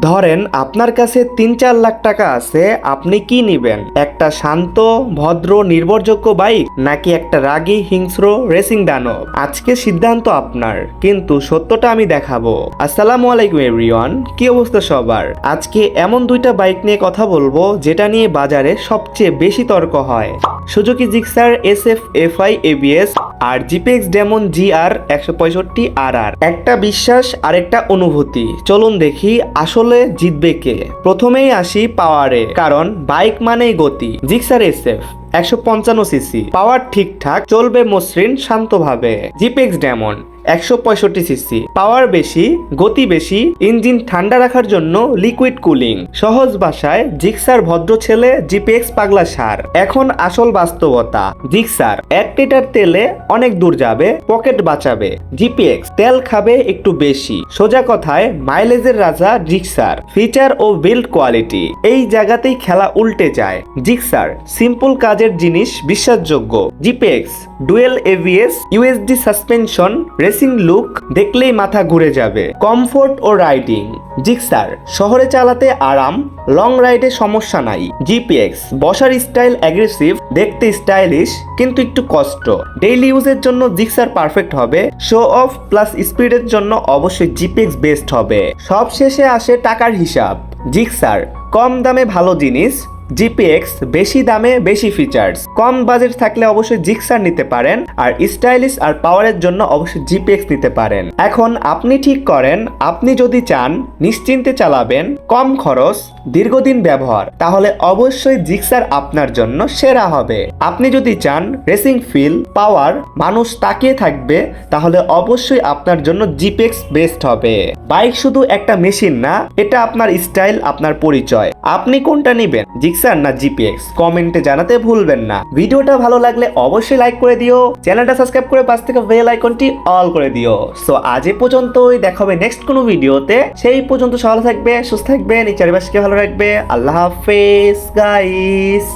ধরেন আপনার কাছে ৩-৪ লাখ টাকা আছে, আপনি কি নিবেন? একটা শান্ত, ভদ্র, নির্ভরযোগ্য বাইক নাকি একটা রাগী, হিংস্র রেসিং দানব? আজকে সিদ্ধান্ত আপনার, কিন্তু সত্যটা আমি দেখাবো। আসসালামু আলাইকুম এভরিওয়ান, কি অবস্থা সবার? আজকে এমন দুইটা বাইক নিয়ে কথা বলবো যেটা নিয়ে বাজারে সবচেয়ে বেশি তর্ক হয়। Suzuki Gixxer SF FI ABS আর জিপিএক্স ডেমন GR 165 RR। একটা বিশ্বাস আর একটা অনুভূতি। চলুন দেখি আসলে জিতবে কে। প্রথমেই আসি পাওয়ারে, কারণ বাইক মানেই গতি। জিক্সার SF 155 সিসি, পাওয়ার ঠিকঠাক, চলবে মসৃণ শান্তভাবে। জিপিএক্স ডেমন 165 সিসি, পাওয়ার বেশি, গতি বেশি, ইঞ্জিন ঠান্ডা রাখার জন্য লিকুইড কুলিং। সহজ ভাষায় জিক্সার ভদ্র ছেলে, জিপিএক্স পাগলা সার। এখন আসল বাস্তবতা। জিক্সার 1 লিটার তেলে অনেক দূর যাবে, পকেট বাঁচাবে। জিপিএক্স তেল খাবে একটু বেশি। সোজা কথায় মাইলেজের রাজা জিক্সার। ফিচার ও বিল্ড কোয়ালিটি, এই জায়গাতেই খেলা উল্টে যায়। জিক্সার সিম্পল কাজের জিনিস, বিশ্বাসযোগ্য। GPX dual ABS, USD suspension, racing look, দেখলেই মাথা ঘুরে যাবে। কমফোর্ট ও রাইডিং, জিক্সার শহরে চালাতে আরাম, লং রাইডে সমস্যা নাই। জিপিএক্স বসার স্টাইল অ্যাগ্রেসিভ, দেখতে স্টাইলিশ কিন্তু একটু কষ্ট। ডেইলি ইউজের জন্য জিক্সার পারফেক্ট হবে। শো অফ প্লাস স্পিডের জন্য অবশ্যই জিপিএক্স বেস্ট হবে। সব শেষে আসে টাকার হিসাব। জিক্সার কম দামে ভালো জিনিস, জিপিএক্স বেশি দামে বেশি ফিচার্স। কম বাজেট থাকলে অবশ্যই জিক্সার নিতে পারেন, আর স্টাইলিশ আর পাওয়ারের জন্য অবশ্যই জিপিএক্স নিতে পারেন। এখন আপনি ঠিক করেন, আপনি যদি চান নিশ্চিন্তে চালাবেন, কম খরচ, দীর্ঘদিন ব্যবহার, তাহলে অবশ্যই জিক্সার আপনার জন্য সেরা হবে। আপনি যদি চান রেসিং ফিল, পাওয়ার, মানুষ তাকিয়ে থাকবে, তাহলে অবশ্যই আপনার জন্য জিপিএক্স বেস্ট হবে। বাইক শুধু একটা মেশিন না, এটা আপনার স্টাইল, আপনার পরিচয়। আপনি কোনটা নেবেন, জিক্সার না জিপিএক্স? কমেন্টে জানাতে ভুলবেন না। ভিডিওটা ভালো লাগলে অবশ্যই লাইক করে দিও, চ্যানেলটা সাবস্ক্রাইব করে পাশ থেকে বেল আইকনটি অল করে দিও। সো আজ এ পর্যন্তই, দেখা হবে নেক্সট কোনো ভিডিওতে। সেই পর্যন্ত ভালো থাকবে, সুস্থ থাকবেন, এই চারিপাশকে ভালো রাখবে। আল্লাহ হাফেজ গাইস।